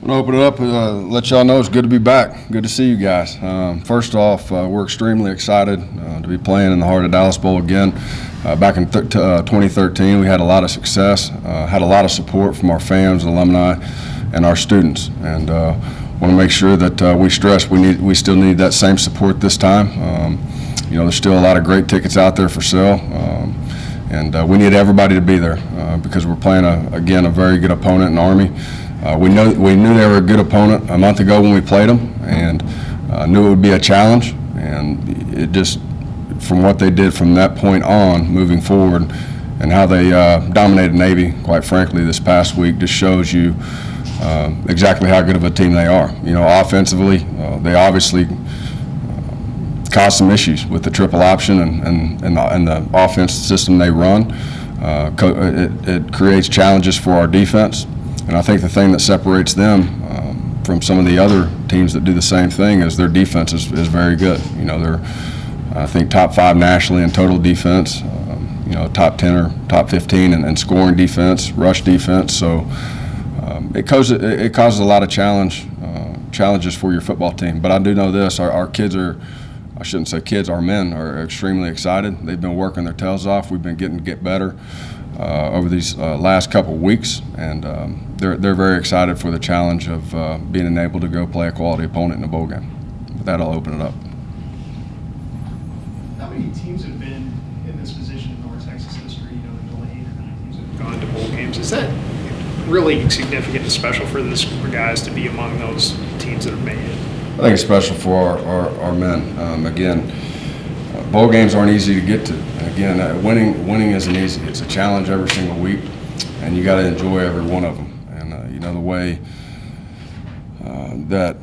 I'm going to open it up and let y'all know it's good to be back. Good to see you guys. First off, we're extremely excited to be playing in the Heart of Dallas Bowl again. Back in 2013, we had a lot of success, had a lot of support from our fans, alumni, and our students. And want to make sure that we stress we still need that same support this time. There's still a lot of great tickets out there for sale. And we need everybody to be there because we're playing, a very good opponent in Army. We knew they were a good opponent a month ago when we played them, and knew it would be a challenge. And it just, from what they did from that point on, moving forward, and how they dominated Navy, quite frankly, this past week, just shows you exactly how good of a team they are. Offensively, they obviously caused some issues with the triple option and the offense system they run. It creates challenges for our defense. And I think the thing that separates them from some of the other teams that do the same thing is their defense is very good. They're, I think, top 5 nationally in total defense, top 10 or top 15 in scoring defense, rush defense. So it causes a lot of challenges for your football team. But I do know this, our kids are, I shouldn't say kids, our men are extremely excited. They've been working their tails off. We've been get better over these last couple of weeks, and they're very excited for the challenge of being able to go play a quality opponent in a bowl game. With that, I'll open it up. How many teams have been in this position in North Texas history? The 8 or 9 teams that have gone to bowl games. Is that really significant and special for this group of guys to be among those teams that have made it? I think it's special for our men. Again, bowl games aren't easy to get to. And again, winning isn't easy. It's a challenge every single week, and you got to enjoy every one of them. And the way that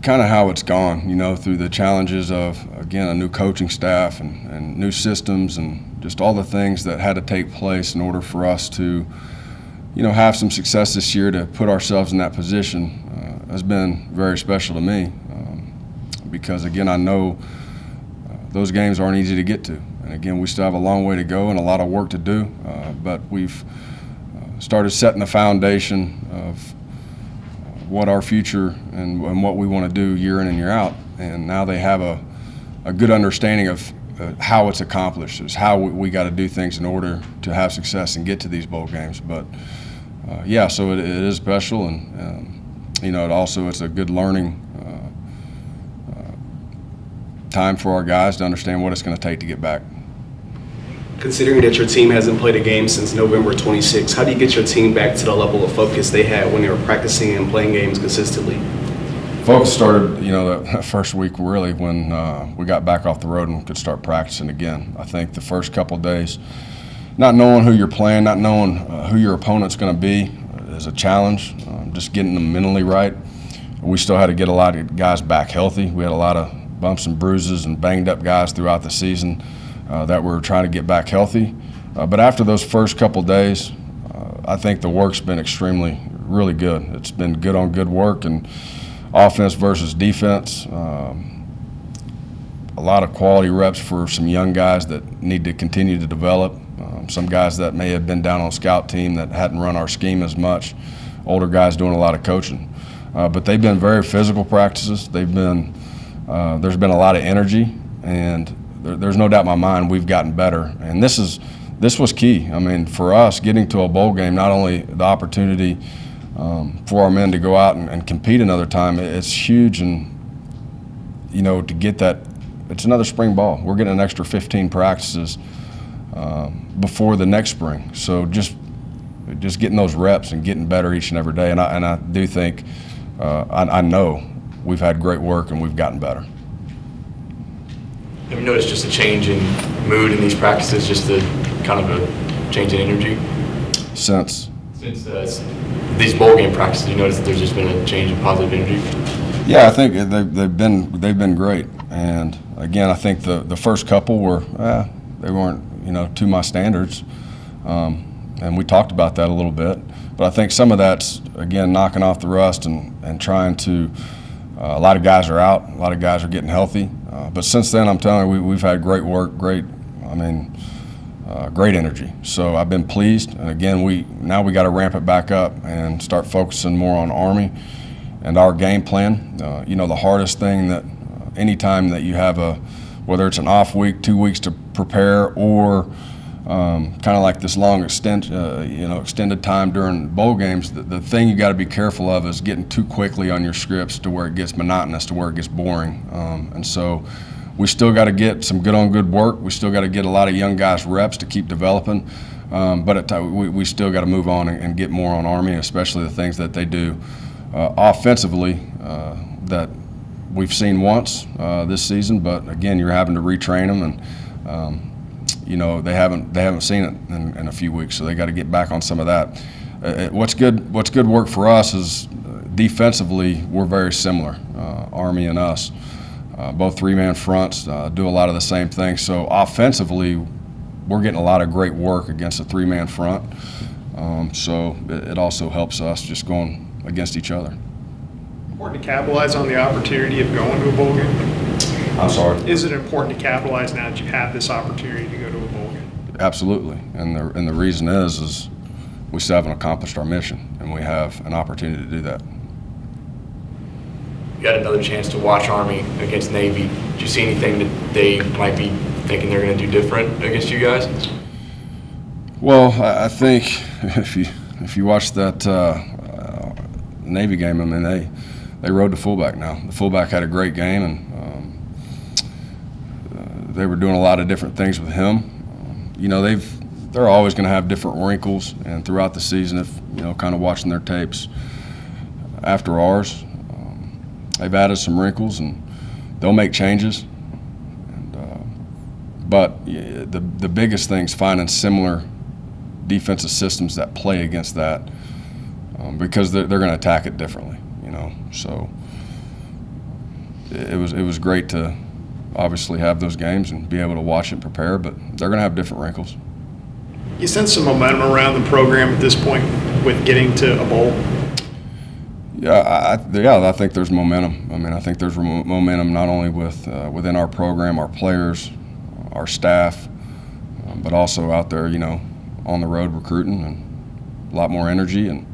kind of how it's gone, through the challenges of, again, a new coaching staff and new systems and just all the things that had to take place in order for us to, have some success this year, to put ourselves in that position has been very special to me. Because, again, I know those games aren't easy to get to. And, again, we still have a long way to go and a lot of work to do, but we've started setting the foundation of what our future and what we want to do year in and year out. And now they have a good understanding of how it's accomplished, is how we got to do things in order to have success and get to these bowl games. But, so it is special, and it's a good learning time for our guys to understand what it's going to take to get back. Considering that your team hasn't played a game since November 26, how do you get your team back to the level of focus they had when they were practicing and playing games consistently? Focus started, the first week really when we got back off the road and could start practicing again. I think the first couple of days, not knowing who you're playing, not knowing who your opponent's going to be is a challenge, just getting them mentally right. We still had to get a lot of guys back healthy. We had a lot of bumps and bruises and banged up guys throughout the season that we're trying to get back healthy. But after those first couple days, I think the work's been really good. It's been good on good work, and offense versus defense. A lot of quality reps for some young guys that need to continue to develop. Some guys that may have been down on scout team that hadn't run our scheme as much. Older guys doing a lot of coaching. But they've been very physical practices. There's been a lot of energy, and there's no doubt in my mind we've gotten better. And this was key. I mean, for us, getting to a bowl game, not only the opportunity for our men to go out and compete another time, it's huge. And, to get that, it's another spring ball. We're getting an extra 15 practices before the next spring. So just getting those reps and getting better each and every day. And I do think, I know we've had great work and we've gotten better. Have you noticed just a change in mood in these practices, just a kind of a change in energy? Since these bowl game practices, you notice that there's just been a change in positive energy? Yeah, I think they've been great. And again, I think the first couple they weren't to my standards, and we talked about that a little bit. But I think some of that's again knocking off the rust and trying to. A lot of guys are out. A lot of guys are getting healthy. But since then, I'm telling you, we've had great work, great energy. So I've been pleased. And again, we got to ramp it back up and start focusing more on Army and our game plan. The hardest thing that anytime that you have whether it's an off week, 2 weeks to prepare, or kind of like this long extended time during bowl games, the thing you got to be careful of is getting too quickly on your scripts to where it gets monotonous, to where it gets boring. And so we still got to get some good work. We still got to get a lot of young guys reps to keep developing. But we still got to move on and get more on Army, especially the things that they do offensively that we've seen once this season. But again, you're having to retrain them, and they haven't seen it in a few weeks, so they got to get back on some of that. What's good work for us is defensively we're very similar, Army and us. Both three-man fronts do a lot of the same things. So offensively, we're getting a lot of great work against a three-man front. So it also helps us just going against each other. Important to capitalize on the opportunity of going to a bowl game? I'm sorry? Is it important to capitalize now that you have this opportunity to go to a bowl game? Absolutely. And the reason is we still haven't accomplished our mission, and we have an opportunity to do that. You had another chance to watch Army against Navy. Did you see anything that they might be thinking they're going to do different against you guys? Well, I think if you watch that Navy game, I mean they rode the fullback now. The fullback had a great game, and they were doing a lot of different things with him. They're always going to have different wrinkles, and throughout the season, if kind of watching their tapes after ours, they've added some wrinkles, and they'll make changes. But the biggest thing is finding similar defensive systems that play against that, because they're going to attack it differently, So it was great to obviously have those games and be able to watch and prepare, but they're going to have different wrinkles. You sense some momentum around the program at this point with getting to a bowl? Yeah, I think there's momentum. I mean, I think there's momentum not only within our program, our players, our staff, but also out there, on the road recruiting, and a lot more energy, and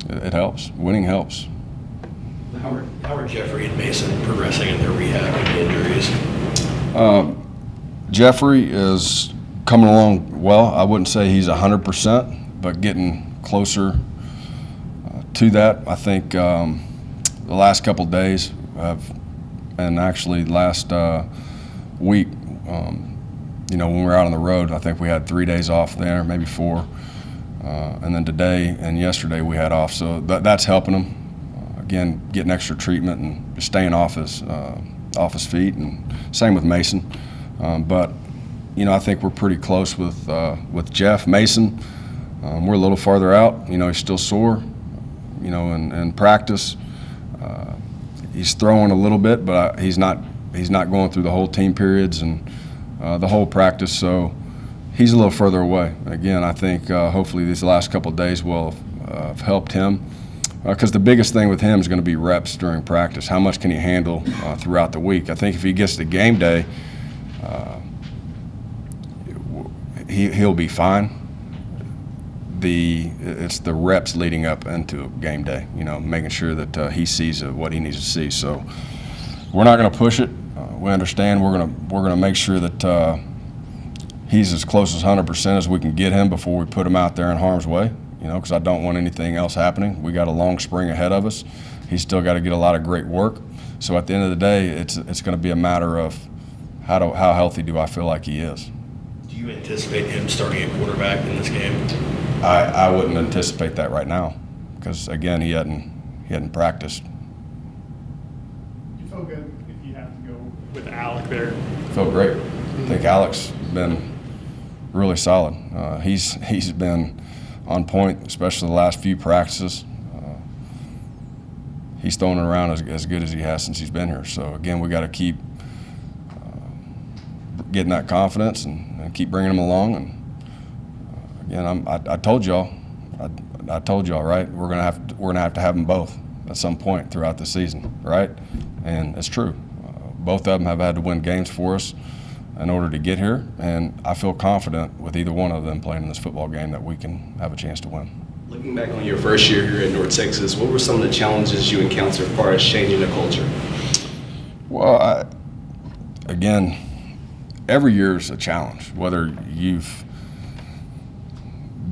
it helps. Winning helps. How are Jeffrey and Mason progressing in their rehab and injuries? Jeffrey is coming along well. I wouldn't say he's 100%, but getting closer to that. I think the last couple of days and actually last week, when we were out on the road, I think we had 3 days off there, maybe 4. And then today and yesterday we had off. So that's helping him. Again, getting extra treatment and just staying off his feet, and same with Mason. But I think we're pretty close with Jeff. Mason, we're a little farther out. He's still sore. In practice, he's throwing a little bit, but he's not going through the whole team periods and the whole practice. So he's a little further away. Again, I think hopefully these last couple of days will have helped him, because the biggest thing with him is going to be reps during practice. How much can he handle throughout the week? I think if he gets to game day, he'll be fine. It's the reps leading up into game day, making sure that he sees what he needs to see. So we're not going to push it. We understand we're going to make sure that he's as close as 100% as we can get him before we put him out there in harm's way, because I don't want anything else happening. We got a long spring ahead of us. He's still got to get a lot of great work. So at the end of the day, it's going to be a matter of how healthy do I feel like he is. Do you anticipate him starting at quarterback in this game? I wouldn't anticipate that right now, because again, he hadn't practiced. You feel good if you have to go with Alec there? Felt great. I think Alec's been really solid. He's been on point, especially the last few practices. He's throwing it around as good as he has since he's been here. So again, we got to keep getting that confidence and keep bringing him along. And again, I told y'all, right? We're gonna have to have them both at some point throughout the season, right? And it's true. Both of them have had to win games for us in order to get here, and I feel confident with either one of them playing in this football game that we can have a chance to win. Looking back on your first year here at North Texas, what were some of the challenges you encountered as far as changing the culture? Well, again, every year is a challenge, whether you've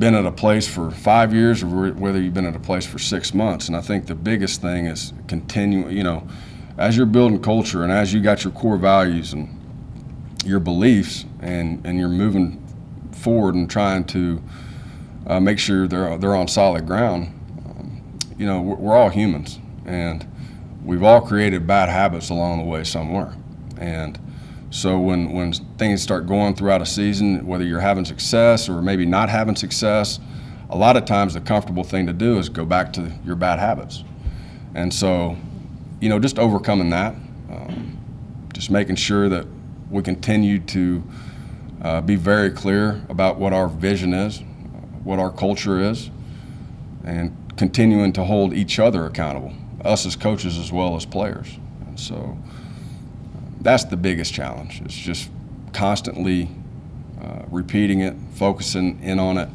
been at a place for 5 years or whether you've been at a place for 6 months. And I think the biggest thing is continuing, as you're building culture and as you got your core values and your beliefs and you're moving forward and trying to make sure they're on solid ground, we're all humans and we've all created bad habits along the way somewhere. And so when things start going throughout a season, whether you're having success or maybe not having success, a lot of times the comfortable thing to do is go back to your bad habits. And so, just overcoming that, just making sure that we continue to be very clear about what our vision is, what our culture is, and continuing to hold each other accountable, us as coaches as well as players. And so that's the biggest challenge. It's just constantly repeating it, focusing in on it,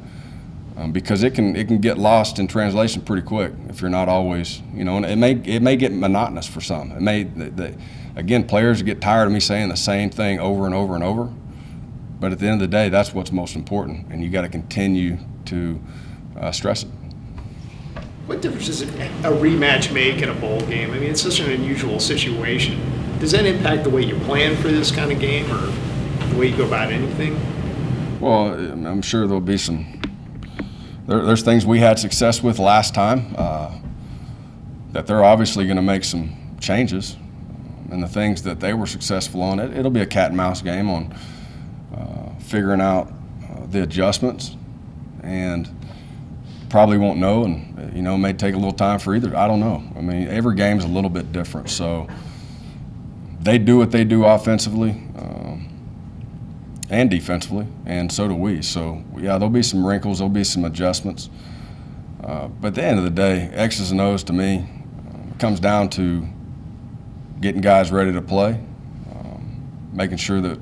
because it can get lost in translation pretty quick if you're not always, and it may get monotonous for some. Again, players get tired of me saying the same thing over and over and over, but at the end of the day, that's what's most important, and you got to continue to stress it. What difference does a rematch make in a bowl game? I mean, it's such an unusual situation. Does that impact the way you plan for this kind of game or the way you go about anything? Well, I'm sure there'll be there's things we had success with last time that they're obviously going to make some changes. And the things that they were successful on, it'll be a cat and mouse game on figuring out the adjustments, and probably won't know, and it may take a little time for either. I don't know. I mean, every game's a little bit different. So they do what they do offensively and defensively, and so do we. So yeah, there'll be some wrinkles, there'll be some adjustments. But at the end of the day, X's and O's to me comes down to getting guys ready to play, making sure that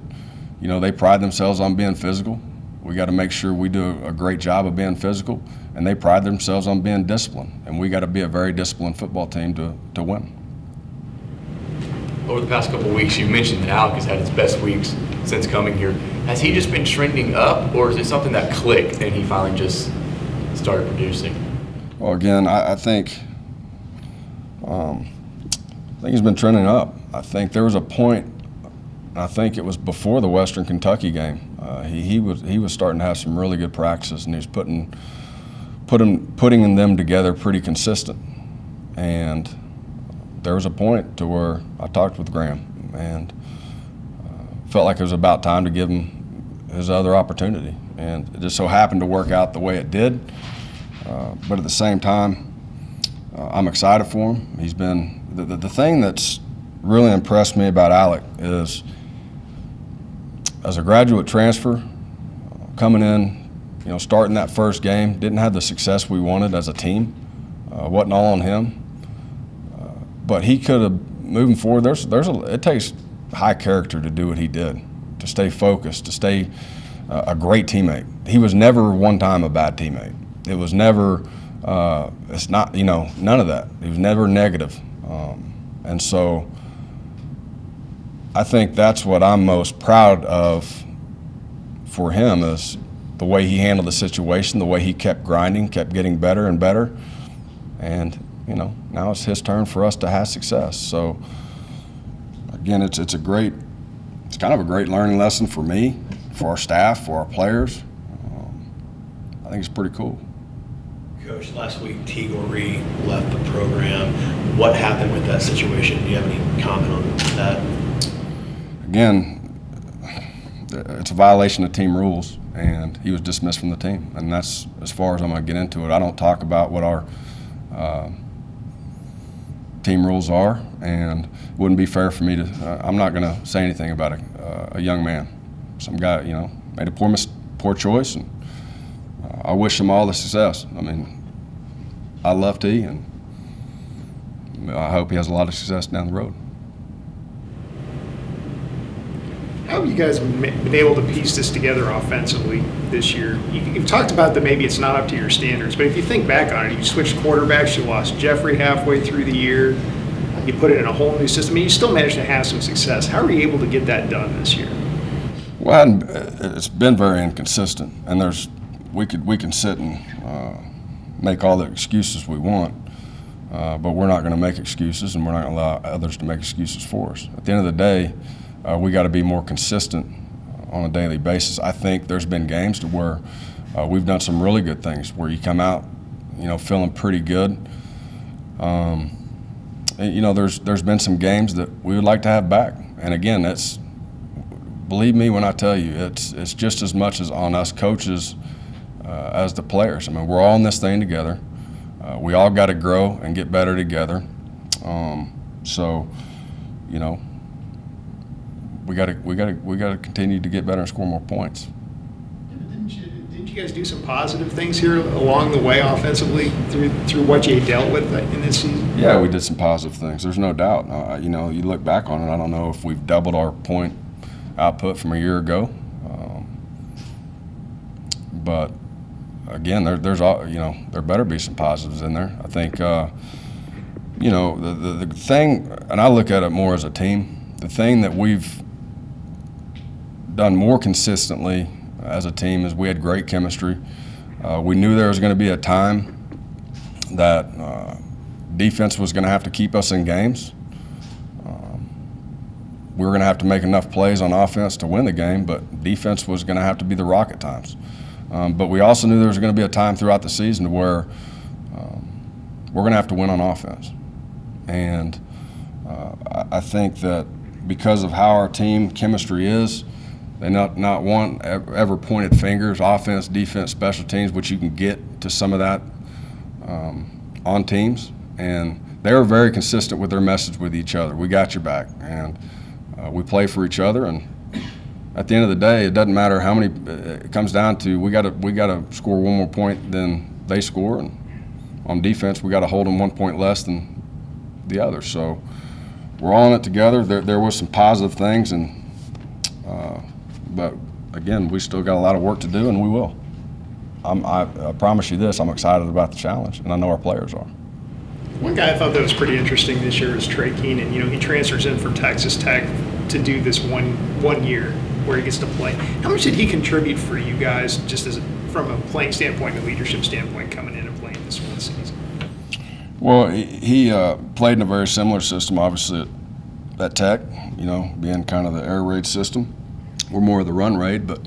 they pride themselves on being physical. We got to make sure we do a great job of being physical, and they pride themselves on being disciplined. And we got to be a very disciplined football team to win. Over the past couple of weeks, you mentioned that Alec has had his best weeks since coming here. Has he just been trending up, or is it something that clicked and he finally just started producing? Well, again, I think he's been trending up. I think there was a point, I think it was before the Western Kentucky game, he was starting to have some really good practices, and he was putting them together pretty consistent. And there was a point to where I talked with Graham and felt like it was about time to give him his other opportunity. And it just so happened to work out the way it did. But at the same time, I'm excited for him. He's been the thing that's really impressed me about Alec is, as a graduate transfer, coming in, starting that first game, didn't have the success we wanted as a team. Wasn't all on him. But he could have, moving forward, it takes high character to do what he did, to stay focused, to stay a great teammate. He was never one time a bad teammate. It was never, it's not, none of that. He was never negative. And so I think that's what I'm most proud of for him, is the way he handled the situation, the way he kept grinding, kept getting better and better. And, now it's his turn for us to have success. So, again, it's kind of a great learning lesson for me, for our staff, for our players. I think it's pretty cool. Coach, last week Tigori left the program. What happened with that situation? Do you have any comment on that? Again, it's a violation of team rules, and he was dismissed from the team. And that's as far as I'm going to get into it. I don't talk about what our team rules are, and it wouldn't be fair for me to I'm not going to say anything about a young man. Some guy, made a poor choice, and I wish him all the success. I mean, I love T, and I hope he has a lot of success down the road. How have you guys been able to piece this together offensively this year? You've talked about that maybe it's not up to your standards, but if you think back on it, you switched quarterbacks, you lost Jeffrey halfway through the year, you put it in a whole new system, and you still managed to have some success. How are you able to get that done this year? Well, it's been very inconsistent, and we can sit and make all the excuses we want, but we're not going to make excuses, and we're not going to allow others to make excuses for us. At the end of the day, we got to be more consistent on a daily basis. I think there's been games to where we've done some really good things, where you come out, feeling pretty good. There's been some games that we would like to have back, and again, believe me when I tell you, it's just as much as on us coaches as the players. I mean, we're all in this thing together. We all got to grow and get better together. We got to continue to get better and score more points. Didn't you guys do some positive things here along the way offensively through what you dealt with in this season? Yeah, we did some positive things. There's no doubt. You look back on it. I don't know if we've doubled our point output from a year ago, but again, there better be some positives in there. I think the thing, and I look at it more as a team. The thing that we've done more consistently as a team is we had great chemistry. We knew there was going to be a time that defense was going to have to keep us in games. We were going to have to make enough plays on offense to win the game, but defense was going to have to be the rock at times. But we also knew there was going to be a time throughout the season where we're going to have to win on offense. And I think that because of how our team chemistry is, they not one ever pointed fingers, offense, defense, special teams, which you can get to some of that on teams. And they were very consistent with their message with each other. We got your back. And we play for each other, and at the end of the day, it doesn't matter how many. It comes down to we got to score one more point than they score, and on defense, we got to hold them 1 point less than the other. So we're all in it together. There was some positive things, but again, we still got a lot of work to do, and we will. I promise you this: I'm excited about the challenge, and I know our players are. One guy I thought that was pretty interesting this year is Trey Keenan. He transfers in from Texas Tech to do this one year where he gets to play. How much did he contribute for you guys, just from a playing standpoint and a leadership standpoint, coming in and playing this one season? Well, he played in a very similar system, obviously at Tech. Being kind of the air raid system. We're more of the run raid, but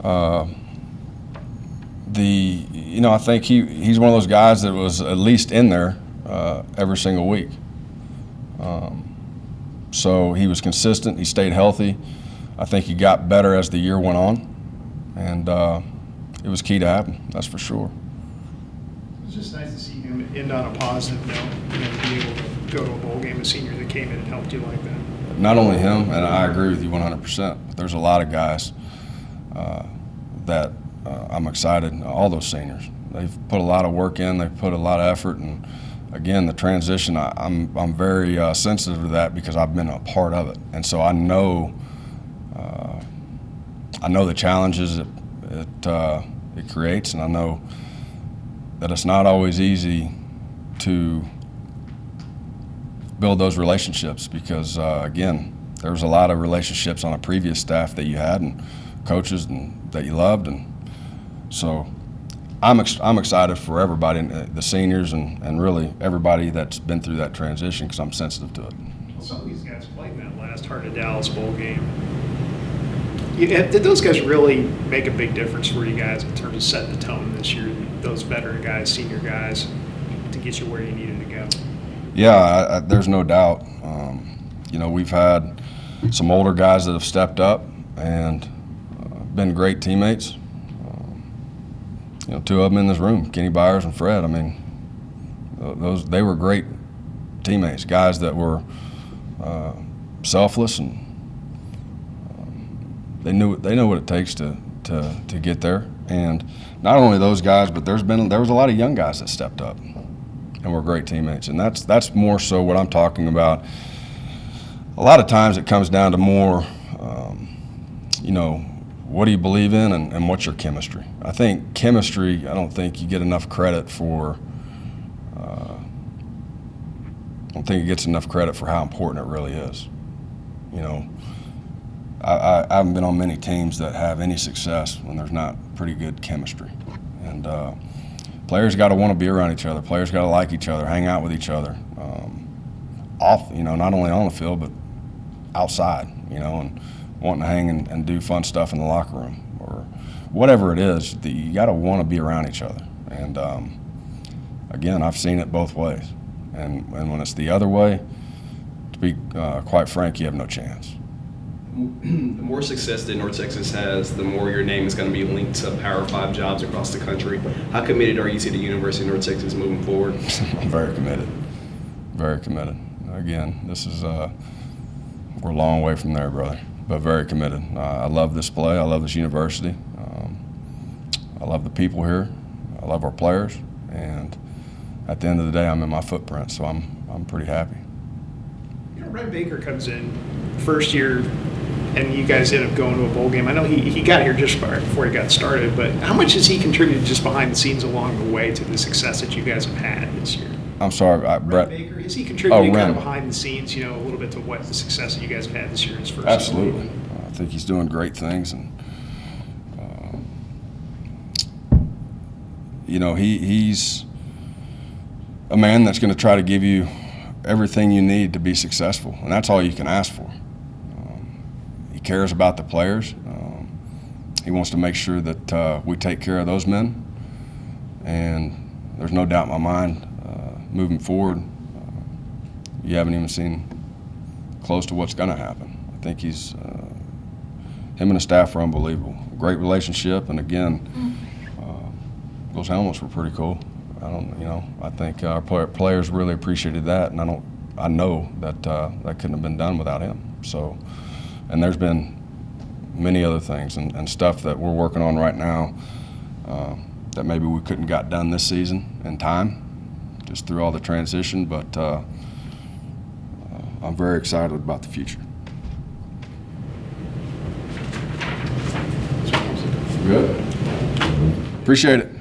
I think he's one of those guys that was at least in there every single week. So he was consistent. He stayed healthy. I think he got better as the year went on, and it was key to have him. That's for sure. It was just nice to see him end on a positive note. To be able to go to a bowl game, a senior that came in and helped you like that. Not only him, and I agree with you 100%. But there's a lot of guys that I'm excited. All those seniors, they've put a lot of work in. They've put a lot of effort, and again, the transition. I'm very sensitive to that because I've been a part of it, and so I know the challenges it creates, and I know that it's not always easy to build those relationships because, again, there was a lot of relationships on a previous staff that you had and coaches and that you loved, and so I'm excited for everybody, the seniors and really everybody that's been through that transition because I'm sensitive to it. Well, some of these guys played in that last Heart of Dallas bowl game. Did those guys really make a big difference for you guys in terms of setting the tone this year? Those veteran guys, senior guys, to get you where you needed to go? Yeah, there's no doubt. We've had some older guys that have stepped up and been great teammates. Two of them in this room, Kenny Byers and Fred. I mean, they were great teammates, guys that were selfless, and they know what it takes to get there. And not only those guys, but there was a lot of young guys that stepped up and were great teammates. And that's more so what I'm talking about. A lot of times it comes down to more you know, what do you believe in and what's your chemistry? I think chemistry, I don't think you get enough credit for, I don't think it gets enough credit for how important it really is. You know, I haven't been on many teams that have any success when there's not pretty good chemistry. And players got to want to be around each other. Players got to like each other, hang out with each other. You know, not only on the field, but outside, you know, and wanting to hang and do fun stuff in the locker room or whatever it is. You got to want to be around each other. And again, I've seen it both ways. And when it's the other way, to be quite frank, you have no chance. The more success that North Texas has, the more your name is going to be linked to Power 5 jobs across the country. How committed are you to the University of North Texas moving forward? I'm very committed. Very committed. Again, this is we're a long way from there, brother, but very committed. I love this play. I love this university. I love the people here. I love our players, and at the end of the day, I'm in my footprint, so I'm pretty happy. You know, Red Baker comes in first year, and you guys end up going to a bowl game. I know he got here just before he got started, but how much has he contributed just behind the scenes along the way to the success that you guys have had this year? I'm sorry, Brett. Red Baker, has he contributed kind of Ren. behind the scenes, you know, a little bit to what the success that you guys have had this year in his first Absolutely. season? I think he's doing great things, and you know, he's a man that's going to try to give you everything you need to be successful, and that's all you can ask for. He cares about the players. He wants to make sure that we take care of those men, and there's no doubt in my mind, moving forward, you haven't even seen close to what's going to happen. I think he's him and the staff are unbelievable. Great relationship, and again, those helmets were pretty cool. I think our players really appreciated that, and I know that that couldn't have been done without him. So, and there's been many other things and stuff that we're working on right now that maybe we couldn't got done this season in time, just through all the transition. But I'm very excited about the future. Good. Appreciate it.